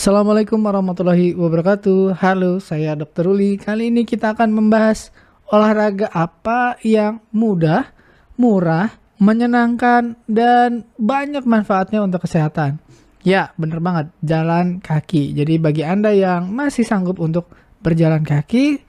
Assalamualaikum warahmatullahi wabarakatuh. Halo, saya Dr. Ruli. Kali ini kita akan membahas olahraga apa yang mudah, murah, menyenangkan, dan banyak manfaatnya untuk kesehatan. Ya, bener banget, jalan kaki. Jadi bagi Anda yang masih sanggup untuk berjalan kaki,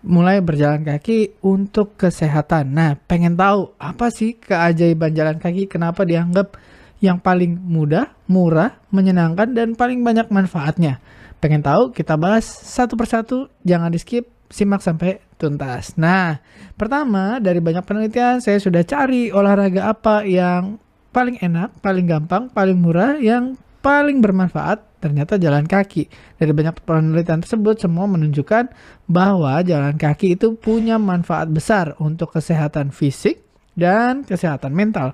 mulai berjalan kaki untuk kesehatan. Nah, pengen tahu apa sih keajaiban jalan kaki? Kenapa dianggap yang paling mudah, murah, menyenangkan, dan paling banyak manfaatnya? Pengen tahu? Kita bahas satu persatu, jangan di skip, simak sampai tuntas. Nah, pertama dari banyak penelitian saya sudah cari olahraga apa yang paling enak, paling gampang, paling murah, yang paling bermanfaat. Ternyata jalan kaki. Dari banyak penelitian tersebut semua menunjukkan bahwa jalan kaki itu punya manfaat besar untuk kesehatan fisik dan kesehatan mental.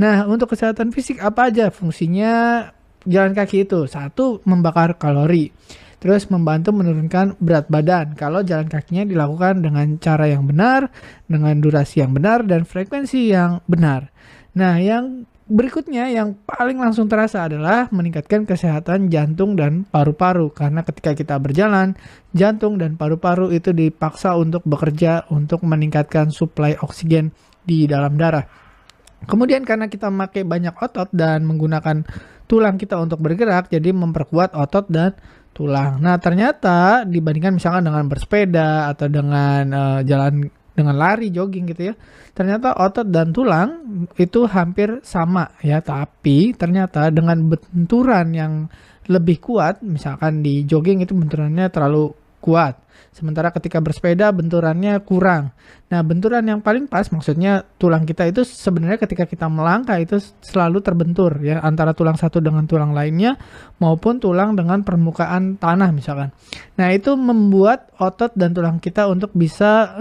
Nah, untuk kesehatan fisik apa aja fungsinya jalan kaki itu? Satu, membakar kalori. Terus membantu menurunkan berat badan kalau jalan kakinya dilakukan dengan cara yang benar, dengan durasi yang benar, dan frekuensi yang benar. Nah, yang berikutnya yang paling langsung terasa adalah meningkatkan kesehatan jantung dan paru-paru. Karena ketika kita berjalan, jantung dan paru-paru itu dipaksa untuk bekerja untuk meningkatkan suplai oksigen di dalam darah. Kemudian karena kita memakai banyak otot dan menggunakan tulang kita untuk bergerak, jadi memperkuat otot dan tulang. Nah, ternyata dibandingkan misalkan dengan bersepeda atau dengan jalan dengan lari, jogging gitu ya, ternyata otot dan tulang itu hampir sama ya, tapi ternyata dengan benturan yang lebih kuat, misalkan di jogging itu benturannya terlalu kuat. Sementara ketika bersepeda benturannya kurang. Nah, benturan yang paling pas maksudnya tulang kita itu sebenarnya ketika kita melangkah itu selalu terbentur ya antara tulang satu dengan tulang lainnya maupun tulang dengan permukaan tanah misalkan. Nah, itu membuat otot dan tulang kita untuk bisa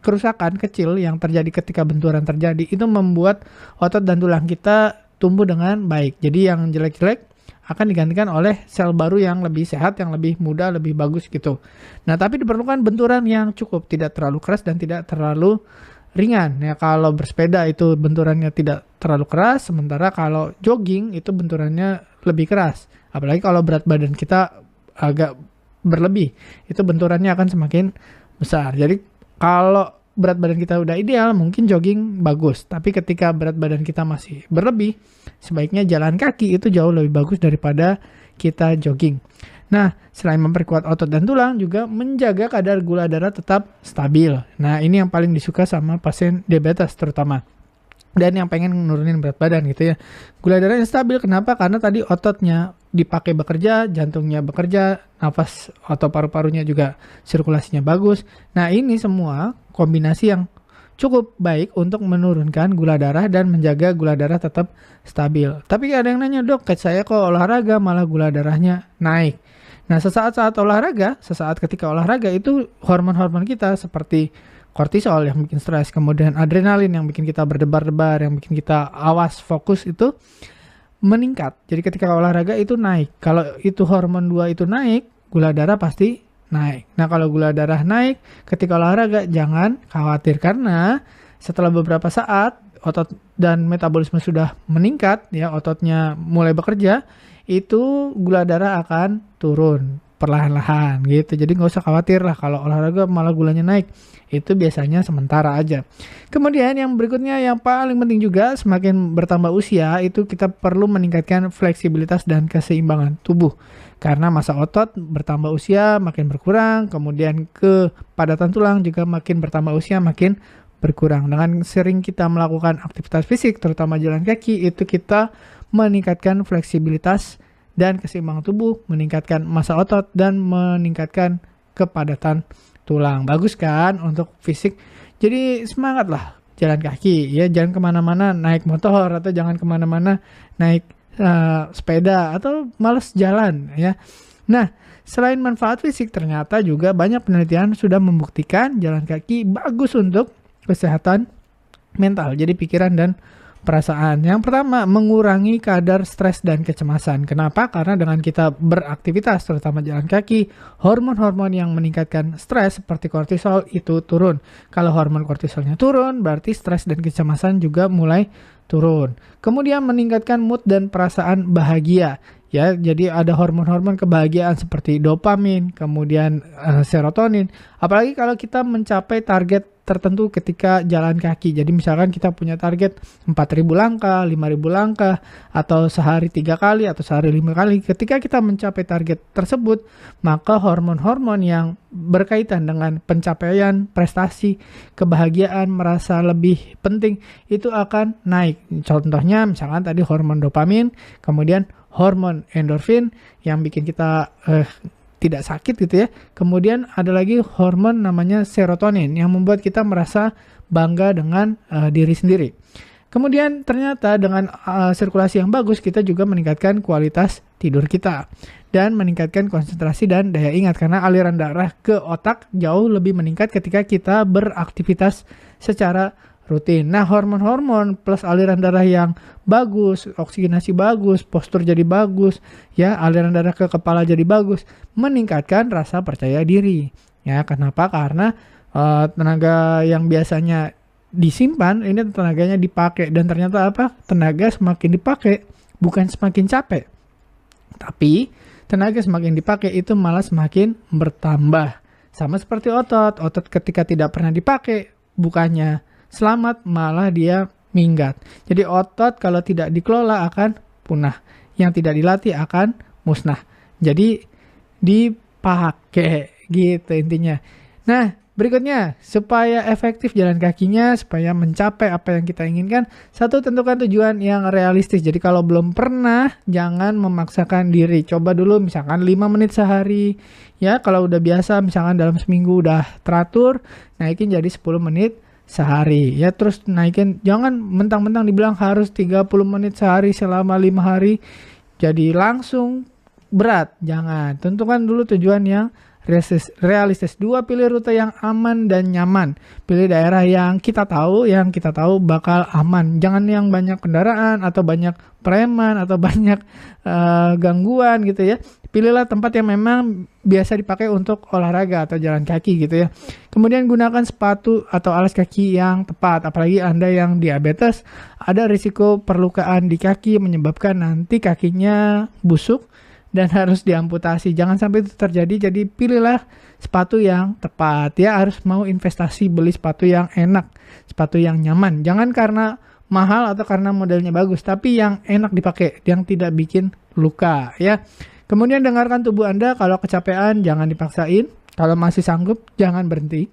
kerusakan kecil yang terjadi ketika benturan terjadi itu membuat otot dan tulang kita tumbuh dengan baik. Jadi yang jelek-jelek akan digantikan oleh sel baru yang lebih sehat, yang lebih muda, lebih bagus gitu. Nah, tapi diperlukan benturan yang cukup, tidak terlalu keras dan tidak terlalu ringan. Ya, kalau bersepeda itu benturannya tidak terlalu keras, sementara kalau jogging itu benturannya lebih keras. Apalagi kalau berat badan kita agak berlebih, itu benturannya akan semakin besar. Jadi kalau berat badan kita udah ideal, mungkin jogging bagus. Tapi ketika berat badan kita masih berlebih, sebaiknya jalan kaki itu jauh lebih bagus daripada kita jogging. Nah, selain memperkuat otot dan tulang, juga menjaga kadar gula darah tetap stabil. Nah, ini yang paling disuka sama pasien diabetes terutama. Dan yang pengen nurunin berat badan gitu ya. Gula darahnya stabil, kenapa? Karena tadi ototnya dipakai bekerja, jantungnya bekerja, nafas atau paru-parunya juga sirkulasinya bagus. Nah, ini semua kombinasi yang cukup baik untuk menurunkan gula darah dan menjaga gula darah tetap stabil. Tapi ada yang nanya, dok, saya kok olahraga malah gula darahnya naik. Nah, sesaat ketika olahraga itu hormon-hormon kita seperti kortisol yang bikin stres, kemudian adrenalin yang bikin kita berdebar-debar, yang bikin kita awas, fokus itu meningkat. Jadi ketika olahraga itu naik. Kalau itu hormon 2 itu naik, gula darah pasti naik. Nah, kalau gula darah naik ketika olahraga jangan khawatir karena setelah beberapa saat otot dan metabolisme sudah meningkat ya, ototnya mulai bekerja, itu gula darah akan turun perlahan-lahan gitu. Jadi nggak usah khawatir lah kalau olahraga malah gulanya naik. Itu biasanya sementara aja. Kemudian yang berikutnya yang paling penting juga, semakin bertambah usia itu kita perlu meningkatkan fleksibilitas dan keseimbangan tubuh. Karena massa otot bertambah usia makin berkurang, kemudian kepadatan tulang juga makin bertambah usia makin berkurang. Dengan sering kita melakukan aktivitas fisik terutama jalan kaki, itu kita meningkatkan fleksibilitas dan keseimbangan tubuh, meningkatkan massa otot, dan meningkatkan kepadatan tulang. Bagus kan untuk fisik? Jadi semangat lah jalan kaki ya, jangan kemana-mana naik motor atau jangan kemana-mana naik sepeda atau males jalan ya. Nah, selain manfaat fisik ternyata juga banyak penelitian sudah membuktikan jalan kaki bagus untuk kesehatan mental, jadi pikiran dan perasaan. Yang pertama, mengurangi kadar stres dan kecemasan. Kenapa? Karena dengan kita beraktivitas, terutama jalan kaki, hormon-hormon yang meningkatkan stres seperti kortisol itu turun. Kalau hormon kortisolnya turun, berarti stres dan kecemasan juga mulai turun. Kemudian meningkatkan mood dan perasaan bahagia. Ya, jadi ada hormon-hormon kebahagiaan seperti dopamin, kemudian serotonin. Apalagi kalau kita mencapai target tertentu ketika jalan kaki. Jadi misalkan kita punya target 4.000 langkah, 5.000 langkah, atau sehari 3 kali, atau sehari 5 kali. Ketika kita mencapai target tersebut, maka hormon-hormon yang berkaitan dengan pencapaian, prestasi, kebahagiaan, merasa lebih penting, itu akan naik. Contohnya misalkan tadi hormon dopamin, kemudian hormon endorfin yang bikin kita tidak sakit gitu ya. Kemudian ada lagi hormon namanya serotonin yang membuat kita merasa bangga dengan diri sendiri. Kemudian ternyata dengan sirkulasi yang bagus kita juga meningkatkan kualitas tidur kita dan meningkatkan konsentrasi dan daya ingat karena aliran darah ke otak jauh lebih meningkat ketika kita beraktivitas secara rutin. Nah, hormon-hormon plus aliran darah yang bagus, oksigenasi bagus, postur jadi bagus, ya, aliran darah ke kepala jadi bagus, meningkatkan rasa percaya diri. Ya, kenapa? Karena tenaga yang biasanya disimpan, ini tenaganya dipakai dan ternyata apa? Tenaga semakin dipakai, bukan semakin capek. Tapi tenaga semakin dipakai itu malah semakin bertambah. Sama seperti otot. Otot ketika tidak pernah dipakai, bukannya selamat, malah dia minggat. Jadi otot kalau tidak dikelola akan punah. Yang tidak dilatih akan musnah. Jadi dipakai gitu intinya. Nah, berikutnya, supaya efektif jalan kakinya, supaya mencapai apa yang kita inginkan, satu, tentukan tujuan yang realistis. Jadi kalau belum pernah, jangan memaksakan diri. Coba dulu misalkan 5 menit sehari. Ya, kalau udah biasa misalkan dalam seminggu udah teratur, naikin jadi 10 menit sehari. Ya, terus naikin, jangan mentang-mentang dibilang harus 30 menit sehari selama 5 hari. Jadi langsung berat. Jangan. Tentukan dulu tujuan yang realistis. 2, pilih rute yang aman dan nyaman. Pilih daerah yang kita tahu bakal aman. Jangan yang banyak kendaraan atau banyak preman atau banyak gangguan gitu ya. Pilihlah tempat yang memang biasa dipakai untuk olahraga atau jalan kaki gitu ya. Kemudian gunakan sepatu atau alas kaki yang tepat. Apalagi Anda yang diabetes, ada risiko perlukaan di kaki menyebabkan nanti kakinya busuk dan harus diamputasi. Jangan sampai itu terjadi. Jadi pilihlah sepatu yang tepat. Ya, harus mau investasi beli sepatu yang enak, sepatu yang nyaman. Jangan karena mahal atau karena modelnya bagus, tapi yang enak dipakai, yang tidak bikin luka ya. Kemudian dengarkan tubuh Anda. Kalau kecapean jangan dipaksain. Kalau masih sanggup jangan berhenti.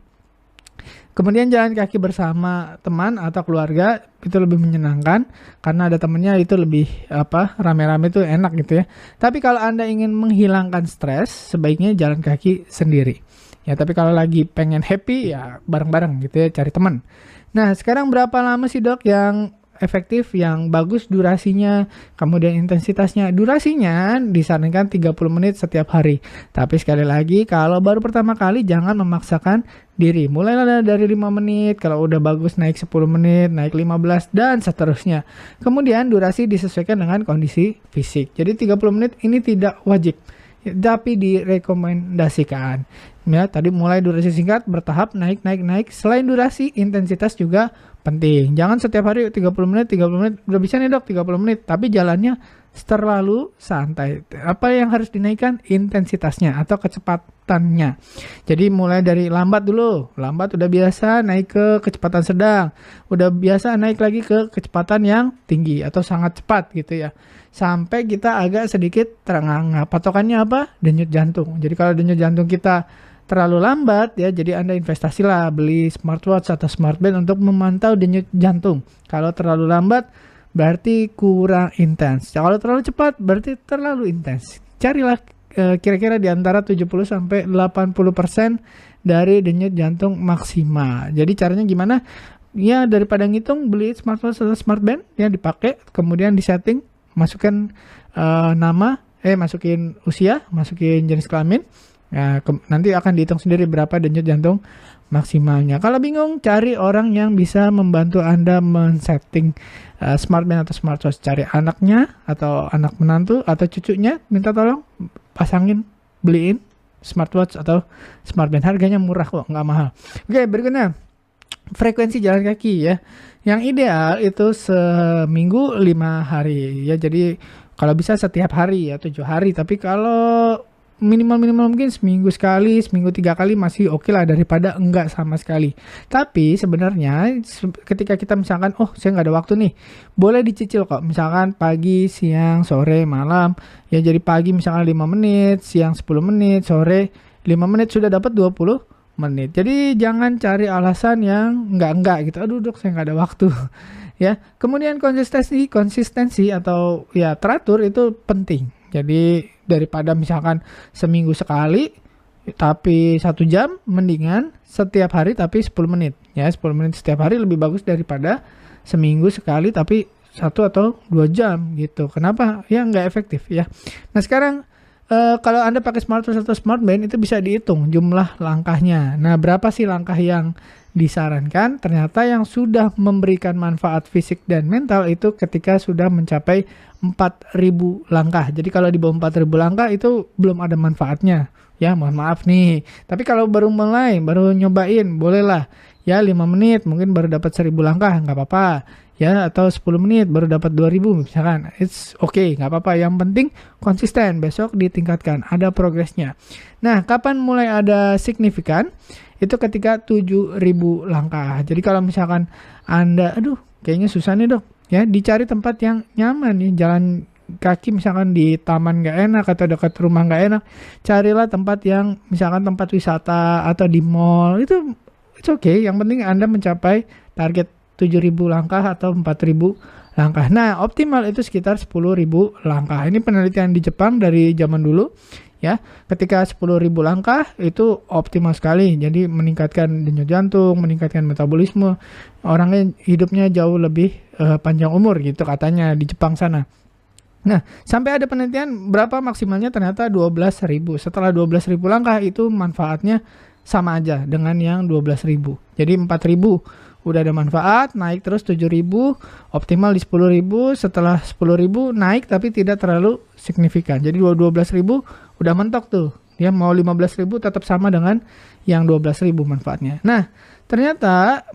Kemudian jalan kaki bersama teman atau keluarga itu lebih menyenangkan karena ada temannya, itu lebih rame-rame itu enak gitu ya. Tapi kalau Anda ingin menghilangkan stres, sebaiknya jalan kaki sendiri. Ya, tapi kalau lagi pengen happy ya bareng-bareng gitu ya, cari teman. Nah, sekarang berapa lama sih Dok yang efektif, yang bagus durasinya, kemudian intensitasnya? Durasinya disarankan 30 menit setiap hari. Tapi sekali lagi, kalau baru pertama kali jangan memaksakan diri. Mulailah dari 5 menit, kalau udah bagus naik 10 menit, naik 15, dan seterusnya. Kemudian durasi disesuaikan dengan kondisi fisik. Jadi 30 menit ini tidak wajib, tapi direkomendasikan. Ya, tadi mulai durasi singkat, bertahap, naik. Selain durasi, intensitas juga penting. Jangan setiap hari 30 menit, udah bisa nih Dok 30 menit, tapi jalannya terlalu santai. Apa yang harus dinaikkan? Intensitasnya atau kecepatannya. Jadi mulai dari lambat dulu. Lambat udah biasa, naik ke kecepatan sedang. Udah biasa naik lagi ke kecepatan yang tinggi atau sangat cepat gitu ya. Sampai kita agak sedikit terengah-engah. Patokannya apa? Denyut jantung. Jadi kalau denyut jantung kita terlalu lambat ya, jadi Anda investasilah beli smartwatch atau smartband untuk memantau denyut jantung. Kalau terlalu lambat berarti kurang intens. Kalau terlalu cepat berarti terlalu intens. Carilah kira-kira di antara 70 sampai 80% dari denyut jantung maksimal. Jadi caranya gimana? Ya, daripada ngitung, beli smartwatch atau smartband yang dipakai, kemudian disetting, masukkan masukin usia, masukin jenis kelamin. Ya, nanti akan dihitung sendiri berapa denyut jantung maksimalnya. Kalau bingung, cari orang yang bisa membantu Anda men-setting smartband atau smartwatch. Cari anaknya atau anak menantu atau cucunya, minta tolong pasangin, beliin smartwatch atau smartband. Harganya murah kok, nggak mahal. Oke, berikutnya frekuensi jalan kaki ya. Yang ideal itu seminggu 5 hari ya. Jadi Kalau bisa setiap hari ya 7 hari. Tapi kalau minimal mungkin seminggu sekali, seminggu 3 kali masih oke lah daripada enggak sama sekali. Tapi sebenarnya ketika kita misalkan, oh saya nggak ada waktu nih, boleh dicicil kok. Misalkan pagi, siang, sore, malam. Ya jadi pagi misalkan 5 menit, siang 10 menit, sore 5 menit sudah dapat 20 menit. Jadi jangan cari alasan yang enggak gitu. Aduh dok saya nggak ada waktu. Ya, kemudian konsistensi atau ya teratur itu penting. Jadi daripada misalkan seminggu sekali tapi 1 jam, mendingan setiap hari tapi 10 menit. Ya 10 menit setiap hari lebih bagus daripada seminggu sekali tapi 1 atau 2 jam gitu. Kenapa? Ya nggak efektif ya. Nah sekarang kalau Anda pakai smartwatch atau smartband itu bisa dihitung jumlah langkahnya. Nah berapa sih langkah yang disarankan? Ternyata yang sudah memberikan manfaat fisik dan mental itu ketika sudah mencapai 4.000 langkah. Jadi kalau di bawah 4.000 langkah itu belum ada manfaatnya. Ya mohon maaf nih. Tapi kalau baru mulai, baru nyobain, bolehlah. Ya 5 menit mungkin baru dapat 1.000 langkah, nggak apa-apa. Ya atau 10 menit baru dapat 2.000 misalkan. It's okay, nggak apa-apa. Yang penting konsisten, besok ditingkatkan, ada progresnya. Nah, kapan mulai ada signifikan? Itu ketika 7.000 langkah. Jadi kalau misalkan Anda, aduh kayaknya susah nih dok, ya dicari tempat yang nyaman nih, jalan kaki misalkan di taman nggak enak atau dekat rumah nggak enak, carilah tempat yang misalkan tempat wisata atau di mall, itu it's okay. Yang penting Anda mencapai target 7.000 langkah atau 4.000 langkah. Nah optimal itu sekitar 10.000 langkah. Ini penelitian di Jepang dari zaman dulu. Ya, ketika 10.000 langkah itu optimal sekali. Jadi meningkatkan denyut jantung, meningkatkan metabolisme, orangnya hidupnya jauh lebih panjang umur gitu katanya di Jepang sana. Nah, sampai ada penelitian berapa maksimalnya, ternyata 12.000. Setelah 12.000 langkah itu manfaatnya sama aja dengan yang 12.000. Jadi 4.000 udah ada manfaat, naik terus 7.000, optimal di 10.000, setelah 10.000 naik tapi tidak terlalu signifikan. Jadi 12.000 udah mentok tuh. Dia mau 15.000 tetap sama dengan yang 12.000 manfaatnya. Nah, ternyata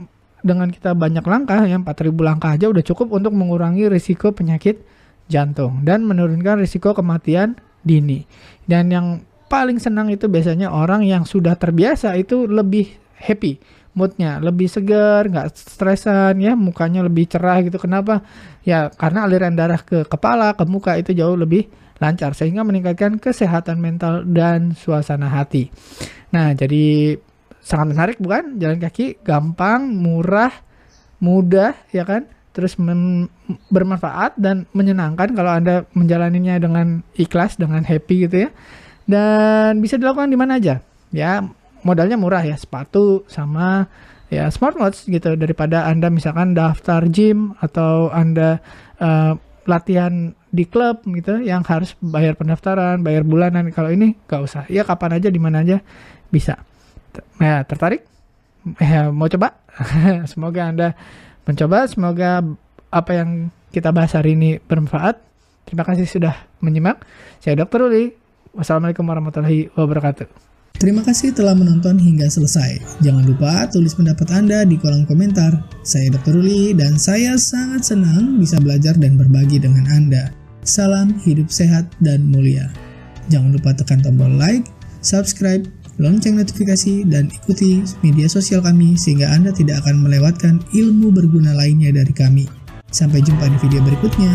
dengan kita banyak langkah, yang 4.000 langkah aja udah cukup untuk mengurangi risiko penyakit jantung dan menurunkan risiko kematian dini. Dan yang paling senang itu biasanya orang yang sudah terbiasa itu lebih happy. Moodnya lebih segar, nggak stresan ya, mukanya lebih cerah gitu. Kenapa? Ya karena aliran darah ke kepala, ke muka itu jauh lebih lancar sehingga meningkatkan kesehatan mental dan suasana hati. Nah jadi sangat menarik bukan? Jalan kaki gampang, murah, mudah ya kan? Terus bermanfaat dan menyenangkan kalau Anda menjalaninya dengan ikhlas, dengan happy gitu ya. Dan bisa dilakukan di mana aja ya. Modalnya murah ya, sepatu sama ya smartwatch gitu, daripada Anda misalkan daftar gym atau Anda latihan di klub gitu yang harus bayar pendaftaran, bayar bulanan. Kalau ini gak usah, ya kapan aja di mana aja bisa. Ya tertarik? Mau coba? Semoga Anda mencoba, semoga apa yang kita bahas hari ini bermanfaat. Terima kasih sudah menyimak. Saya Dr. Uli. Wassalamualaikum warahmatullahi wabarakatuh. Terima kasih telah menonton hingga selesai. Jangan lupa tulis pendapat Anda di kolom komentar. Saya Dr. Uli dan saya sangat senang bisa belajar dan berbagi dengan Anda. Salam hidup sehat dan mulia. Jangan lupa tekan tombol like, subscribe, lonceng notifikasi, dan ikuti media sosial kami sehingga Anda tidak akan melewatkan ilmu berguna lainnya dari kami. Sampai jumpa di video berikutnya.